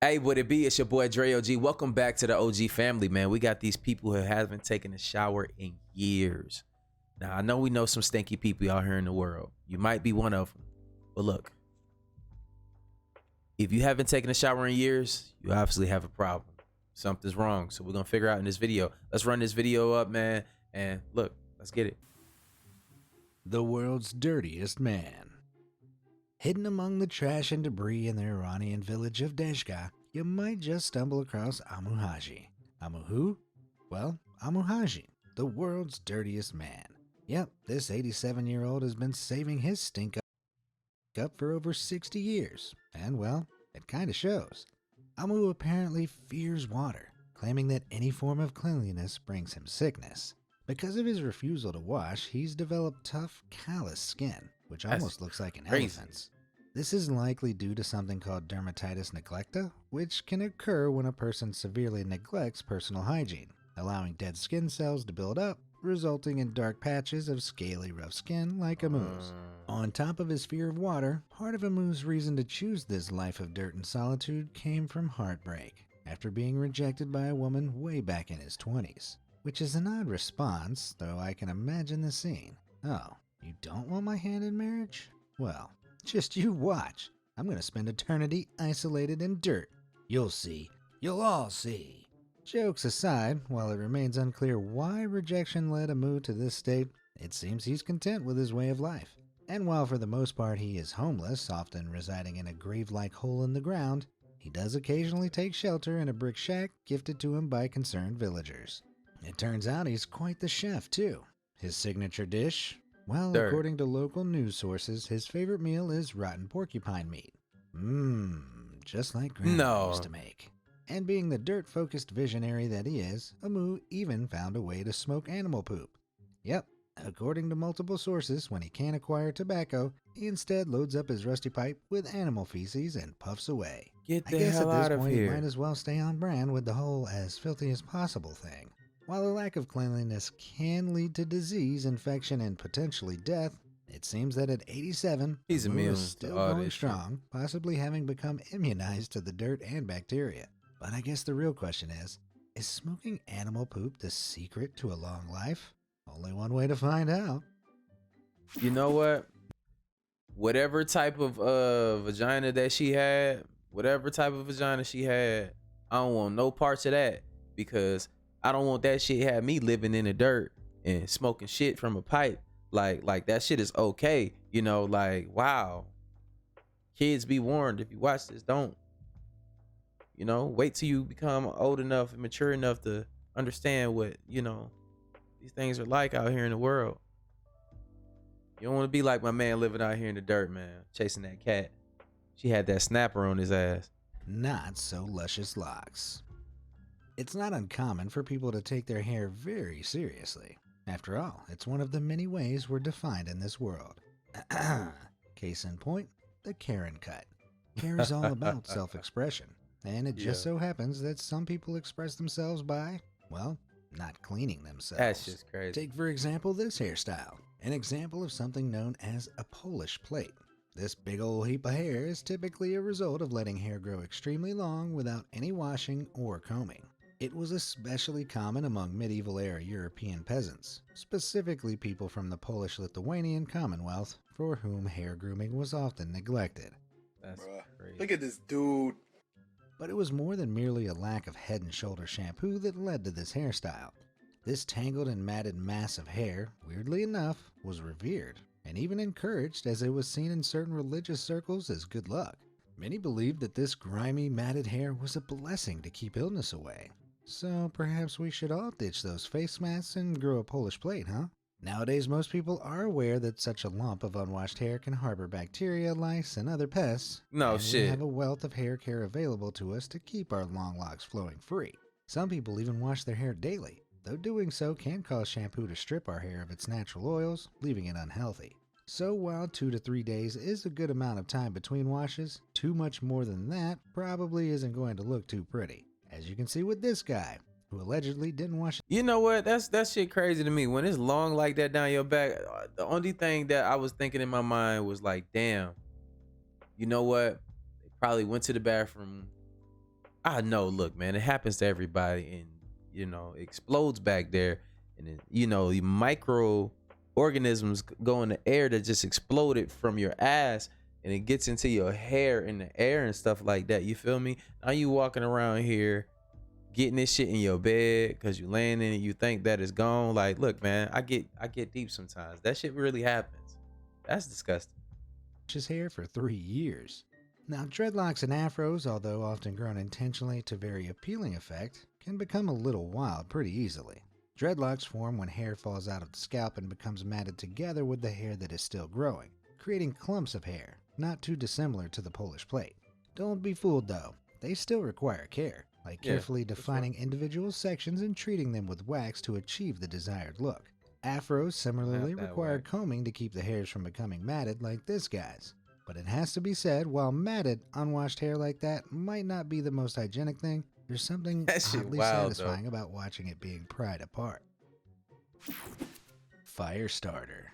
Hey, would it be? It's your boy Dre OG. Welcome back to the OG family, man. We got these people who haven't taken a shower in years. Now, I know we know some stinky people out here in the world. You might be one of them. But look, if you haven't taken a shower in years, you obviously have a problem. Something's wrong. So we're going to figure out in this video. Let's run this video up, man. And look, let's get it. The world's dirtiest man. Hidden among the trash and debris in the Iranian village of Deshka, you might just stumble across Amu Haji. Amu who? Well, Amu Haji, the world's dirtiest man. Yep, this 87-year-old has been saving his stink up for over 60 years, and well, it kinda shows. Amu apparently fears water, claiming that any form of cleanliness brings him sickness. Because of his refusal to wash, he's developed tough, callous skin, which almost looks like an elephant's. This is likely due to something called dermatitis neglecta, which can occur when a person severely neglects personal hygiene, allowing dead skin cells to build up, resulting in dark patches of scaly, rough skin like Amu's. On top of his fear of water, part of Amu's reason to choose this life of dirt and solitude came from heartbreak, after being rejected by a woman way back in his 20s. Which is an odd response, though I can imagine the scene. Oh, you don't want my hand in marriage? Well, just you watch. I'm gonna spend eternity isolated in dirt. You'll see. You'll all see. Jokes aside, while it remains unclear why rejection led Amu to this state, it seems he's content with his way of life. And while for the most part he is homeless, often residing in a grave-like hole in the ground, he does occasionally take shelter in a brick shack gifted to him by concerned villagers. It turns out he's quite the chef, too. His signature dish? Well, according to local news sources, his favorite meal is rotten porcupine meat. Just like Grandma used to make. And being the dirt-focused visionary that he is, Amu even found a way to smoke animal poop. Yep, according to multiple sources, when he can't acquire tobacco, he instead loads up his rusty pipe with animal feces and puffs away. Get the hell out of here. I guess at this point he might as well stay on brand with the whole as filthy as possible thing. While a lack of cleanliness can lead to disease, infection, and potentially death, it seems that at 87, he's immune is still going strong, possibly having become immunized to the dirt and bacteria. But I guess the real question is smoking animal poop the secret to a long life? Only one way to find out. You know what? Whatever type of vagina that she had, I don't want no parts of that, because I don't want that shit have me living in the dirt and smoking shit from a pipe. Like that shit is okay. You know, like, wow. Kids, be warned. If you watch this, don't. You know, wait till you become old enough and mature enough to understand what, you know, these things are like out here in the world. You don't want to be like my man living out here in the dirt, man, chasing that cat. She had that snapper on his ass. Not so luscious locks. It's not uncommon for people to take their hair very seriously. After all, it's one of the many ways we're defined in this world. Case in point, the Karen cut. Hair is all about self-expression, and it just so happens that some people express themselves by, well, not cleaning themselves. That's just crazy. Take, for example, this hairstyle, an example of something known as a Polish plait. This big old heap of hair is typically a result of letting hair grow extremely long without any washing or combing. It was especially common among medieval-era European peasants, specifically people from the Polish-Lithuanian Commonwealth, for whom hair grooming was often neglected. That's crazy. Look at this dude. But it was more than merely a lack of head and shoulder shampoo that led to this hairstyle. This tangled and matted mass of hair, weirdly enough, was revered, and even encouraged, as it was seen in certain religious circles as good luck. Many believed that this grimy, matted hair was a blessing to keep illness away. So perhaps we should all ditch those face masks and grow a Polish plait, huh? Nowadays, most people are aware that such a lump of unwashed hair can harbor bacteria, lice, and other pests. No shit. We have a wealth of hair care available to us to keep our long locks flowing free. Some people even wash their hair daily, though doing so can cause shampoo to strip our hair of its natural oils, leaving it unhealthy. So while 2 to 3 days is a good amount of time between washes, too much more than that probably isn't going to look too pretty. As you can see with this guy, who allegedly didn't wash. You know what? That shit crazy to me. When it's long like that down your back, the only thing that I was thinking in my mind was like, damn, you know what? They probably went to the bathroom I know, look, man, it happens to everybody, and you know, it explodes back there, and then, you know, the microorganisms go in the air that just exploded from your ass, and it gets into your hair in the air and stuff like that. You feel me? Now you walking around here getting this shit in your bed because you laying in it, you think that it's gone. Like, look, man, I get deep sometimes. That shit really happens. That's disgusting. His hair for 3 years. Now, dreadlocks and afros, although often grown intentionally to very appealing effect, can become a little wild pretty easily. Dreadlocks form when hair falls out of the scalp and becomes matted together with the hair that is still growing, creating clumps of hair, not too dissimilar to the Polish plate. Don't be fooled though, they still require care, like carefully defining individual sections and treating them with wax to achieve the desired look. Afros similarly require combing to keep the hairs from becoming matted like this guy's. But it has to be said, while matted, unwashed hair like that might not be the most hygienic thing, there's something oddly satisfying about watching it being pried apart. Firestarter.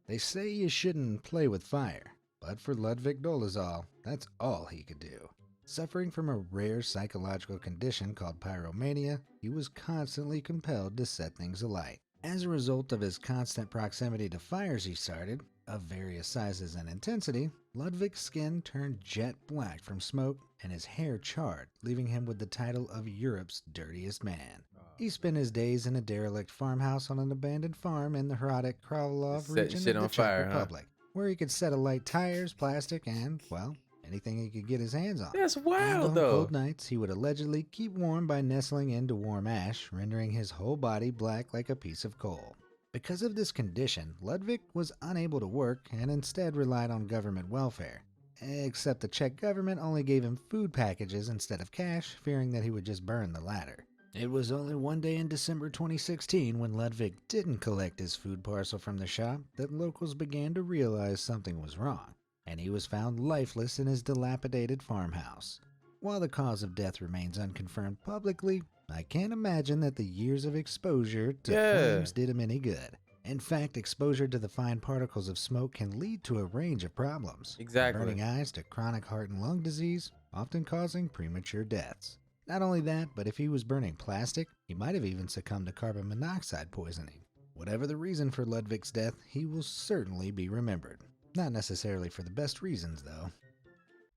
They say you shouldn't play with fire, but for Ludwig Dolezal, that's all he could do. Suffering from a rare psychological condition called pyromania, he was constantly compelled to set things alight. As a result of his constant proximity to fires he started, of various sizes and intensity, Ludwig's skin turned jet black from smoke and his hair charred, leaving him with the title of Europe's dirtiest man. He spent his days in a derelict farmhouse on an abandoned farm in the Hradic Kralov region of the Czech Republic, where he could set alight tires, plastic, and, well, anything he could get his hands on. That's wild, and on cold nights, he would allegedly keep warm by nestling into warm ash, rendering his whole body black like a piece of coal. Because of this condition, Ludwig was unable to work and instead relied on government welfare. Except the Czech government only gave him food packages instead of cash, fearing that he would just burn the latter. It was only one day in December 2016 when Ludwig didn't collect his food parcel from the shop that locals began to realize something was wrong, and he was found lifeless in his dilapidated farmhouse. While the cause of death remains unconfirmed publicly, I can't imagine that the years of exposure to flames did him any good. In fact, exposure to the fine particles of smoke can lead to a range of problems. Exactly. From burning eyes to chronic heart and lung disease, often causing premature deaths. Not only that, but if he was burning plastic, he might have even succumbed to carbon monoxide poisoning. Whatever the reason for Ludwig's death, he will certainly be remembered. Not necessarily for the best reasons, though.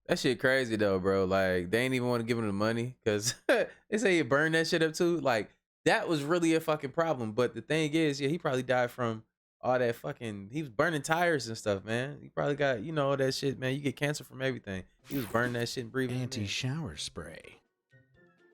That shit crazy though, bro. Like, they ain't even want to give him the money because they say you burn that shit up too. Like, that was really a fucking problem. But the thing is, yeah, he probably died from all that fucking, he was burning tires and stuff, man. He probably got, you know, all that shit, man. You get cancer from everything. He was burning that shit and breathing. Anti-shower spray.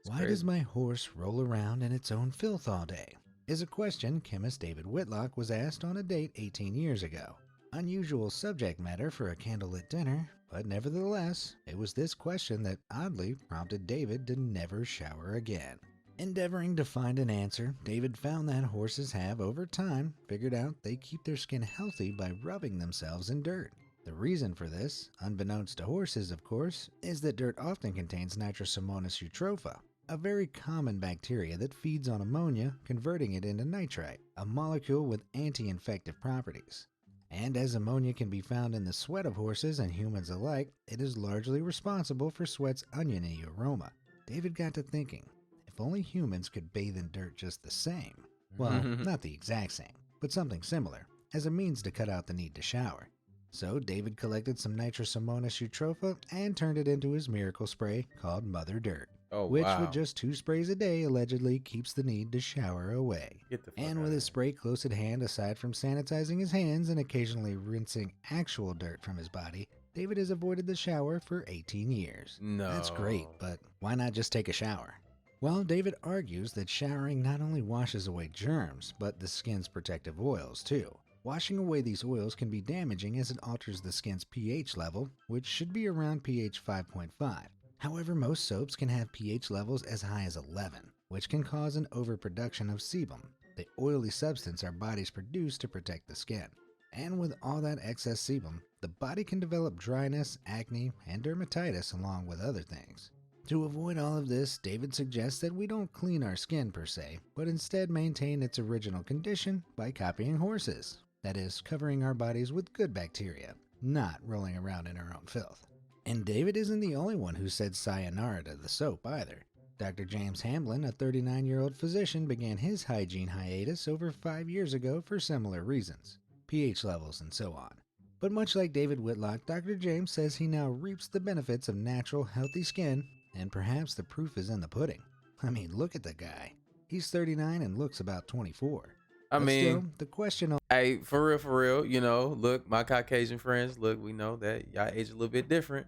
Why does my horse roll around in its own filth all day? Is a question chemist David Whitlock was asked on a date 18 years ago. Unusual subject matter for a candlelit dinner, but nevertheless, it was this question that oddly prompted David to never shower again. Endeavoring to find an answer, David found that horses have, over time, figured out they keep their skin healthy by rubbing themselves in dirt. The reason for this, unbeknownst to horses of course, is that dirt often contains Nitrosomonas eutropha, a very common bacteria that feeds on ammonia, converting it into nitrite, a molecule with anti-infective properties. And as ammonia can be found in the sweat of horses and humans alike, it is largely responsible for sweat's oniony aroma. David got to thinking, if only humans could bathe in dirt just the same, well, not the exact same, but something similar, as a means to cut out the need to shower. So David collected some Nitrosomonas eutropha and turned it into his miracle spray called Mother Dirt. Which with just 2 sprays a day allegedly keeps the need to shower away. And with his spray close at hand, aside from sanitizing his hands and occasionally rinsing actual dirt from his body, David has avoided the shower for 18 years. No. That's great, but why not just take a shower? Well, David argues that showering not only washes away germs, but the skin's protective oils too. Washing away these oils can be damaging as it alters the skin's pH level, which should be around pH 5.5. However, most soaps can have pH levels as high as 11, which can cause an overproduction of sebum, the oily substance our bodies produce to protect the skin. And with all that excess sebum, the body can develop dryness, acne, and dermatitis along with other things. To avoid all of this, David suggests that we don't clean our skin per se, but instead maintain its original condition by copying horses. That is, covering our bodies with good bacteria, not rolling around in our own filth. And David isn't the only one who said sayonara to the soap either. Dr. James Hamblin, a 39-year-old physician, began his hygiene hiatus over 5 years ago for similar reasons, pH levels and so on. But much like David Whitlock, Dr. James says he now reaps the benefits of natural, healthy skin, and perhaps the proof is in the pudding. I mean, look at the guy. He's 39 and looks about 24. I But mean, still, the question hey, for real, you know, look, my Caucasian friends, look, we know that y'all age a little bit different.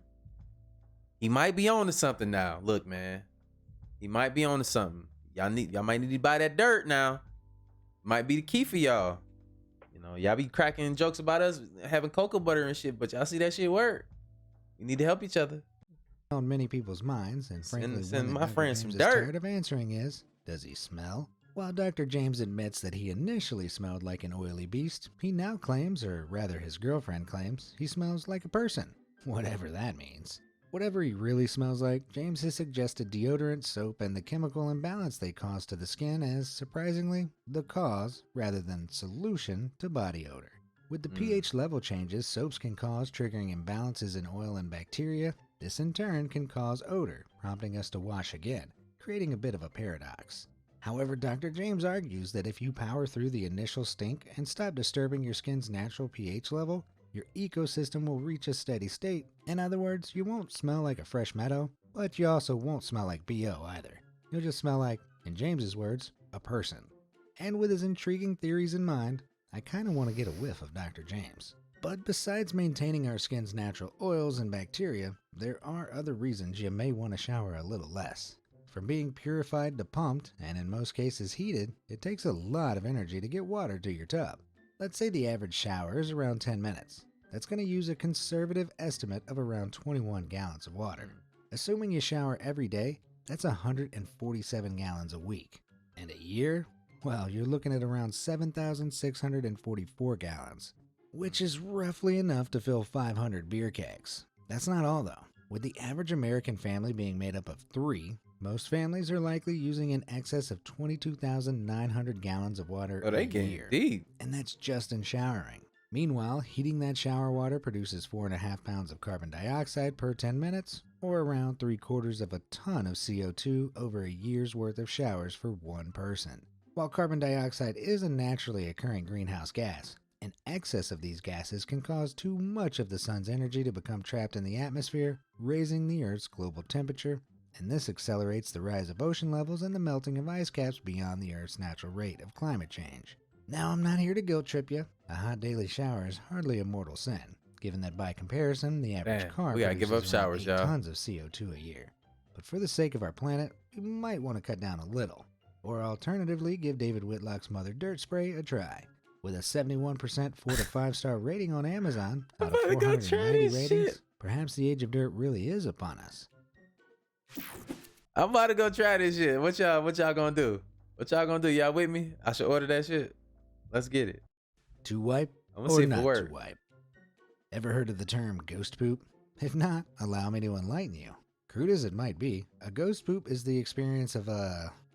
He might be on to something now. Look, man, he might be on to something. Y'all might need to buy that dirt now. Might be the key for y'all. You know, y'all be cracking jokes about us having cocoa butter and shit, but y'all see that shit work. We need to help each other. on many people's minds, and frankly Send one that my Dr. friend some James is dirt. tired of answering is, does he smell? While Dr. James admits that he initially smelled like an oily beast, he now claims, or rather his girlfriend claims, he smells like a person. Whatever that means. Whatever he really smells like, James has suggested deodorant, soap, and the chemical imbalance they cause to the skin as, surprisingly, the cause, rather than solution, to body odor. With the pH level changes soaps can cause, triggering imbalances in oil and bacteria. This in turn can cause odor, prompting us to wash again, creating a bit of a paradox. However, Dr. James argues that if you power through the initial stink and stop disturbing your skin's natural pH level, your ecosystem will reach a steady state. In other words, you won't smell like a fresh meadow, but you also won't smell like BO either. You'll just smell like, in James's words, a person. And with his intriguing theories in mind, I kinda want to get a whiff of Dr. James. But besides maintaining our skin's natural oils and bacteria, there are other reasons you may want to shower a little less. From being purified to pumped, and in most cases heated, it takes a lot of energy to get water to your tub. Let's say the average shower is around 10 minutes. That's going to use a conservative estimate of around 21 gallons of water. Assuming you shower every day, that's 147 gallons a week. And a year? Well, you're looking at around 7,644 gallons, which is roughly enough to fill 500 beer kegs. That's not all though. With the average American family being made up of 3, most families are likely using in excess of 22,900 gallons of water a year. Deep. And that's just in showering. Meanwhile, heating that shower water produces 4.5 pounds of carbon dioxide per 10 minutes, or around 3/4 of a ton of CO2 over a year's worth of showers for one person. While carbon dioxide is a naturally occurring greenhouse gas, an excess of these gases can cause too much of the sun's energy to become trapped in the atmosphere, raising the Earth's global temperature, and this accelerates the rise of ocean levels and the melting of ice caps beyond the Earth's natural rate of climate change. Now, I'm not here to guilt trip you. A hot daily shower is hardly a mortal sin, given that by comparison, the average car we gotta give up produces around showers, 8 y'all. tons of CO2 a year. But for the sake of our planet, we might want to cut down a little. Or alternatively, give David Whitlock's Mother Dirt Spray a try. With a 71% 4 to 5 star rating on Amazon out of 490 ratings, perhaps the age of dirt really is upon us. I'm about to go try this shit. What y'all gonna do? What y'all gonna do? Y'all with me? I should order that shit. Let's get it. To wipe I'm gonna or see if not it to works. wipe? Ever heard of the term ghost poop? If not, allow me to enlighten you. Crude as it might be, a ghost poop is the experience of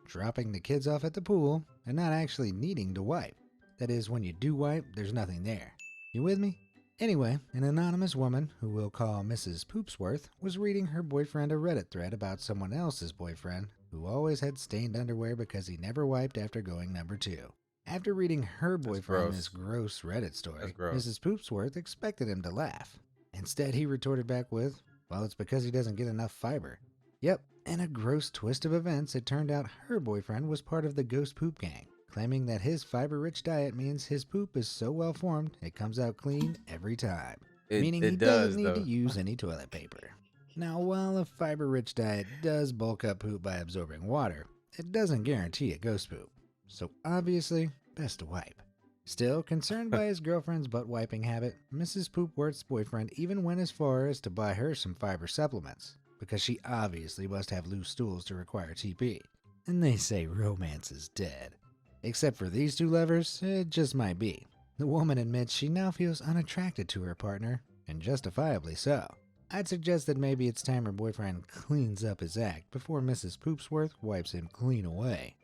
dropping the kids off at the pool and not actually needing to wipe. That is, when you do wipe, there's nothing there. You with me? Anyway, an anonymous woman, who we'll call Mrs. Poopsworth, was reading her boyfriend a Reddit thread about someone else's boyfriend who always had stained underwear because he never wiped after going number 2. After reading her boyfriend this gross Reddit story, Mrs. Poopsworth expected him to laugh. Instead, he retorted back with, well, it's because he doesn't get enough fiber. Yep, in a gross twist of events, it turned out her boyfriend was part of the ghost poop gang, claiming that his fiber-rich diet means his poop is so well-formed, it comes out clean every time. Meaning he doesn't need to use any toilet paper. Now, while a fiber-rich diet does bulk up poop by absorbing water, it doesn't guarantee a ghost poop. So obviously, best to wipe. Still, concerned by his girlfriend's butt-wiping habit, Mrs. Poopworth's boyfriend even went as far as to buy her some fiber supplements, because she obviously must have loose stools to require TP. And they say romance is dead. Except for these two lovers, it just might be. The woman admits she now feels unattracted to her partner, and justifiably so. I'd suggest that maybe it's time her boyfriend cleans up his act before Mrs. Poopsworth wipes him clean away.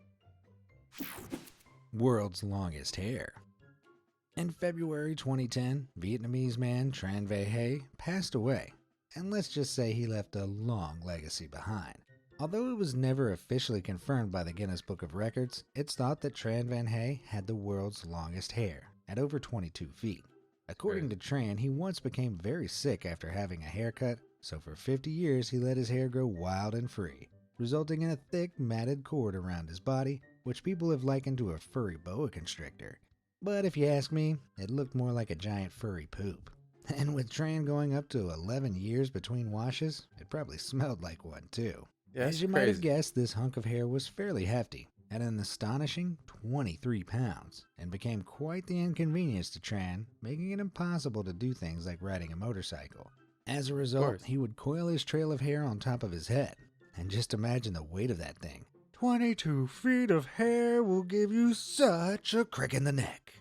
World's longest hair. In February 2010, Vietnamese man Tran Ve Hay passed away. and let's just say he left a long legacy behind. Although it was never officially confirmed by the Guinness Book of Records, it's thought that Tran Van Hey had the world's longest hair, at over 22 feet. According to Tran, he once became very sick after having a haircut, so for 50 years he let his hair grow wild and free, resulting in a thick, matted cord around his body, which people have likened to a furry boa constrictor. But if you ask me, it looked more like a giant furry poop. And with Tran going up to 11 years between washes, it probably smelled like one too. As you might have guessed, this hunk of hair was fairly hefty, at an astonishing 23 pounds, and became quite the inconvenience to Tran, making it impossible to do things like riding a motorcycle. As a result, he would coil his trail of hair on top of his head, and just imagine the weight of that thing. 22 feet of hair will give you such a crick in the neck.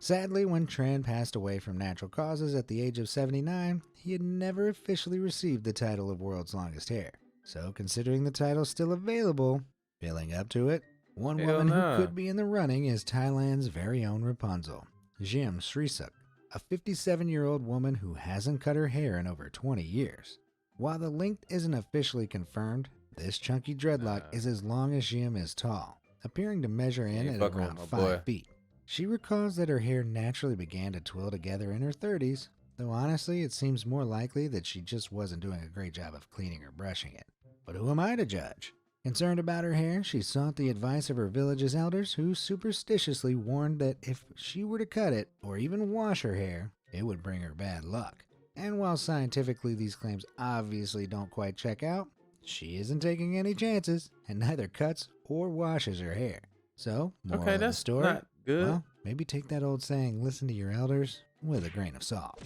Sadly, when Tran passed away from natural causes at the age of 79, he had never officially received the title of world's longest hair. So, considering the title still available, feeling up to it, one woman who could be in the running is Thailand's very own Rapunzel, Jim Srisuk, a 57-year-old woman who hasn't cut her hair in over 20 years. While the length isn't officially confirmed, this chunky dreadlock is as long as Jim is tall, appearing to measure in at around 5 feet. She recalls that her hair naturally began to twill together in her 30s, though honestly it seems more likely that she just wasn't doing a great job of cleaning or brushing it. But who am I to judge? Concerned about her hair, she sought the advice of her village's elders, who superstitiously warned that if she were to cut it, or even wash her hair, it would bring her bad luck. And while scientifically these claims obviously don't quite check out, she isn't taking any chances, and neither cuts or washes her hair. So, moral of the story, not good. Well, maybe take that old saying, listen to your elders, with a grain of salt.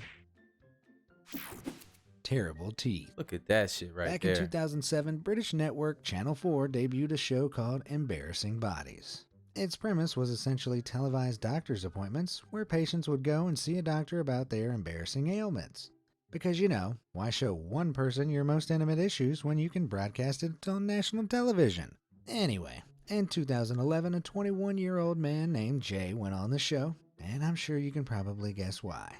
Terrible teeth. Look at that shit right there. Back in 2007, British network Channel 4 debuted a show called Embarrassing Bodies. Its premise was essentially televised doctor's appointments where patients would go and see a doctor about their embarrassing ailments. Because, you know, why show one person your most intimate issues when you can broadcast it on national television? Anyway, in 2011, a 21-year-old man named Jay went on the show, and I'm sure you can probably guess why.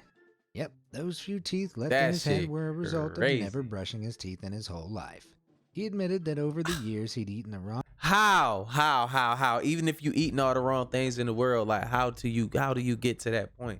Yep, those few teeth left in his head were a result of never brushing his teeth in his whole life. He admitted that over the years he'd eaten the wrong... How? Even if you eating all the wrong things in the world, like how do you get to that point?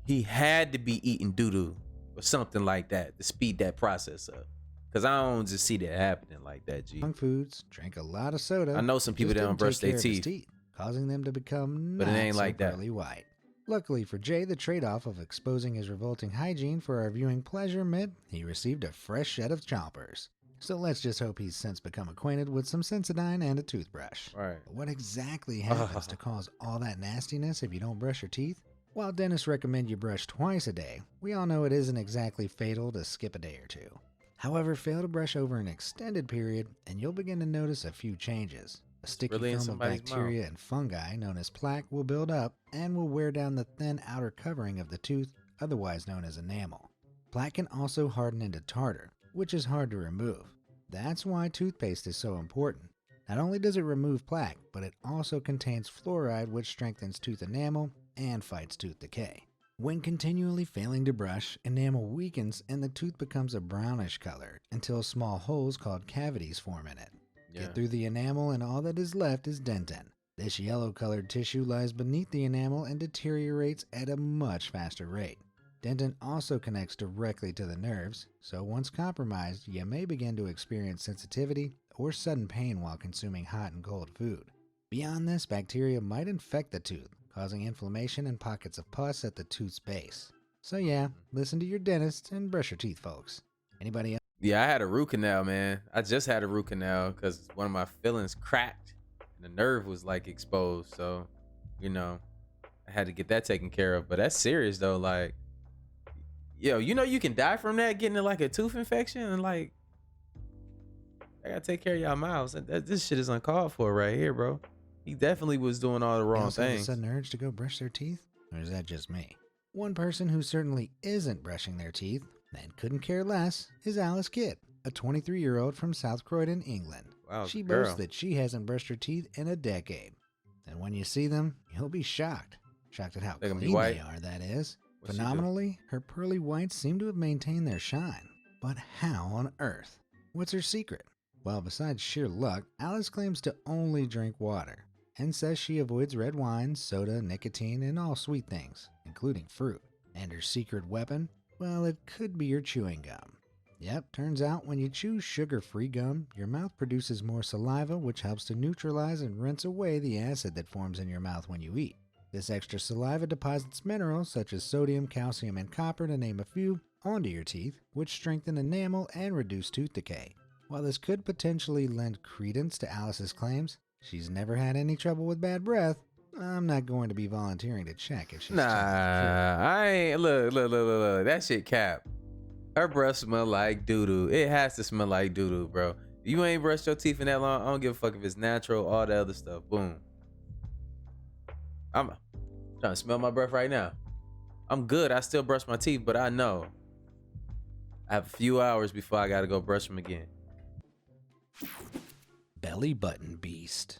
He had to be eating doo-doo or something like that to speed that process up. Because I don't just see that happening like that, G. Foods, drank a lot of soda. I know some people that don't brush their teeth, causing them to become but it ain't like that. Pearly white. Luckily for Jay, the trade-off of exposing his revolting hygiene for our viewing pleasure meant he received a fresh set of chompers. So let's just hope he's since become acquainted with some Sensodyne and a toothbrush. Right. But what exactly happens to cause all that nastiness if you don't brush your teeth? While dentists recommend you brush twice a day, we all know it isn't exactly fatal to skip a day or two. However, fail to brush over an extended period and you'll begin to notice a few changes. A sticky film of bacteria and fungi known as plaque will build up and will wear down the thin outer covering of the tooth, otherwise known as enamel. Plaque can also harden into tartar, which is hard to remove. That's why toothpaste is so important. Not only does it remove plaque, but it also contains fluoride, which strengthens tooth enamel and fights tooth decay. When continually failing to brush, enamel weakens and the tooth becomes a brownish color until small holes called cavities form in it. Get through the enamel and all that is left is dentin. This yellow-colored tissue lies beneath the enamel and deteriorates at a much faster rate. Dentin also connects directly to the nerves, so once compromised, you may begin to experience sensitivity or sudden pain while consuming hot and cold food. Beyond this, bacteria might infect the tooth, causing inflammation and pockets of pus at the tooth's base. So yeah, listen to your dentist and brush your teeth, folks. Anybody else? Yeah, I had a root canal, man. I just had a root canal because one of my fillings cracked and the nerve was like exposed. So, you know, I had to get that taken care of. But that's serious though. Like, yo, you know, you can die from that, getting like a tooth infection, and like, I gotta take care of y'all mouths. This shit is uncalled for right here, bro. He definitely was doing all the wrong things. A sudden urge to go brush their teeth, or is that just me? One person who certainly isn't brushing their teeth and couldn't care less is Alice Kidd, a 23-year-old from South Croydon, England. Wow, she boasts that she hasn't brushed her teeth in a decade. And when you see them, you'll be shocked. Shocked at how clean they are, that is. What she do? Phenomenally, her pearly whites seem to have maintained their shine. But how on earth? What's her secret? Well, besides sheer luck, Alice claims to only drink water and says she avoids red wine, soda, nicotine, and all sweet things, including fruit. And her secret weapon? Well, it could be your chewing gum. Yep, turns out when you chew sugar-free gum, your mouth produces more saliva, which helps to neutralize and rinse away the acid that forms in your mouth when you eat. This extra saliva deposits minerals such as sodium, calcium, and copper, to name a few, onto your teeth, which strengthen enamel and reduce tooth decay. While this could potentially lend credence to Alice's claims, she's never had any trouble with bad breath. I'm not going to be volunteering to check if she's telling the truth. I ain't. Look. That shit cap. Her breath smell like doo-doo. It has to smell like doo-doo, bro. You ain't brushed your teeth in that long. I don't give a fuck if it's natural, all the other stuff. Boom. I'm trying to smell my breath right now. I'm good. I still brush my teeth, but I know I have a few hours before I gotta go brush them again. Belly button beast.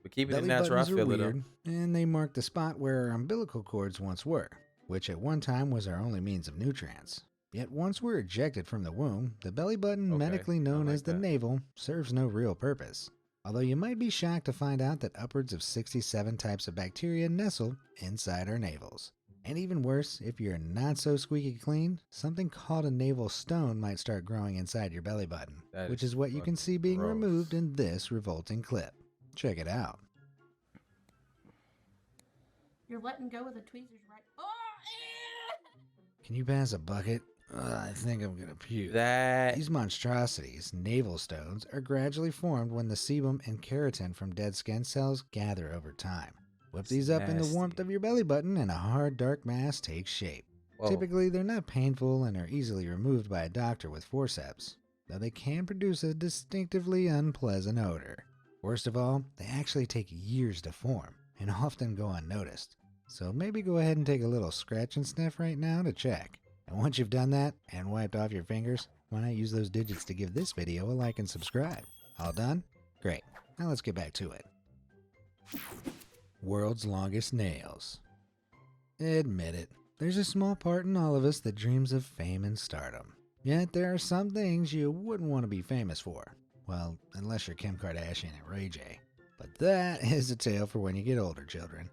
But keeping it Belly natural, I buttons are feel it weird, and they mark the spot where our umbilical cords once were, which at one time was our only means of nutrients. Yet once we're ejected from the womb, the belly button, Okay, medically known like as the that. navel, serves no real purpose. Although you might be shocked to find out that upwards of 67 types of bacteria nestle inside our navels. And even worse, if you're not so squeaky clean, something called a navel stone might start growing inside your belly button, That which is is what you can fucking see being gross. removed in this revolting clip. Check it out. You're letting go of the tweezers, right? Oh, Can you pass a bucket? I think I'm gonna puke. That These monstrosities, navel stones, are gradually formed when the sebum and keratin from dead skin cells gather over time. Whip It's these up in the warmth nasty. of your belly button and a hard, dark mass takes shape. whoa. Typically, they're not painful and are easily removed by a doctor with forceps, though they can produce a distinctively unpleasant odor. Worst of all, they actually take years to form and often go unnoticed. So maybe go ahead and take a little scratch and sniff right now to check. And once you've done that and wiped off your fingers, why not use those digits to give this video a like and subscribe? All done? Great. Now let's get back to it. World's longest nails. Admit it, there's a small part in all of us that dreams of fame and stardom. Yet there are some things you wouldn't want to be famous for. Well, unless you're Kim Kardashian and Ray J. But that is a tale for when you get older, children.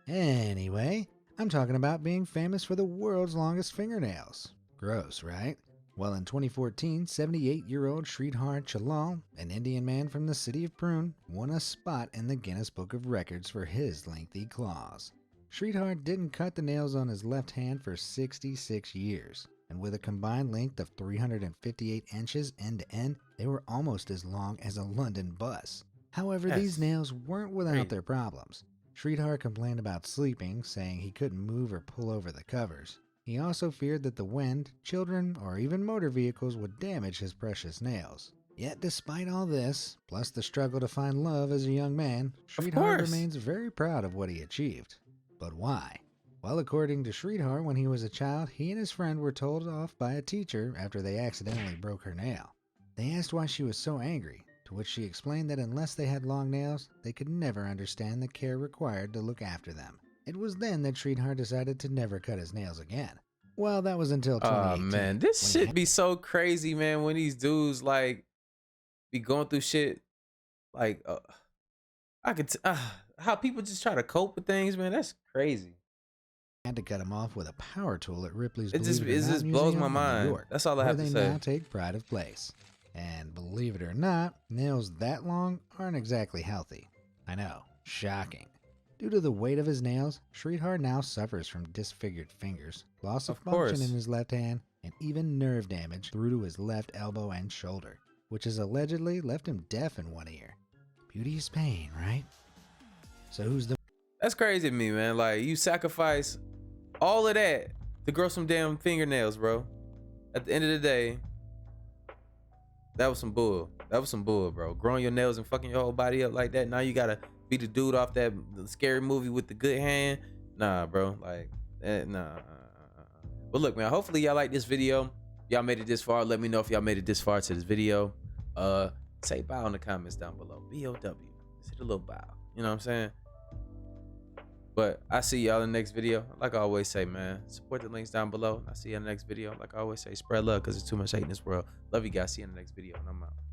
Anyway, I'm talking about being famous for the world's longest fingernails. Gross, right? Well, in 2014, 78-year-old Sridhar Chalal, an Indian man from the city of Pune, won a spot in the Guinness Book of Records for his lengthy claws. Sridhar didn't cut the nails on his left hand for 66 years, and with a combined length of 358 inches end to end, they were almost as long as a London bus. However, Yes. these nails weren't without Crazy. their problems. Sridhar complained about sleeping, saying he couldn't move or pull over the covers. He also feared that the wind, children, or even motor vehicles would damage his precious nails. Yet despite all this, plus the struggle to find love as a young man, Sridhar course. remains very proud of what he achieved. But why? Well, according to Sridhar, when he was a child, he and his friend were told off by a teacher after they accidentally broke her nail. They asked why she was so angry, to which she explained that unless they had long nails, they could never understand the care required to look after them. It was then that Sridhar decided to never cut his nails again. Well, that was until 2018. Oh man, this when he shit be so crazy, man. When these dudes like be going through shit, like I could how people just try to cope with things, man. That's crazy. had to cut him off with a power tool at Ripley's It just Believe It or Not blows Museum my in mind. New York, That's all I where have they to say. now take pride of place. And believe it or not, nails that long aren't exactly healthy. I know, shocking. Due to the weight of his nails, Sridhar now suffers from disfigured fingers, loss of Of function course. in his left hand, and even nerve damage through to his left elbow and shoulder, which has allegedly left him deaf in one ear. Beauty is pain, right? So who's the That's crazy to me, man. Like you sacrifice all of that to grow some damn fingernails, bro. At the end of the day, that was some bull. That was some bull, bro. Growing your nails and fucking your whole body up like that. Now you gotta be the dude off that scary movie with the good hand. Nah, bro. Like, nah. But look, man. Hopefully y'all like this video. Y'all made it this far. Let me know if y'all made it this far to this video. Say bye in the comments down below. B-O-W. Just hit a little bow. You know what I'm saying? But I see y'all in the next video. Like I always say, man, support the links down below. I see you in the next video. Like I always say, spread love because there's too much hate in this world. Love you guys. See you in the next video, and I'm out.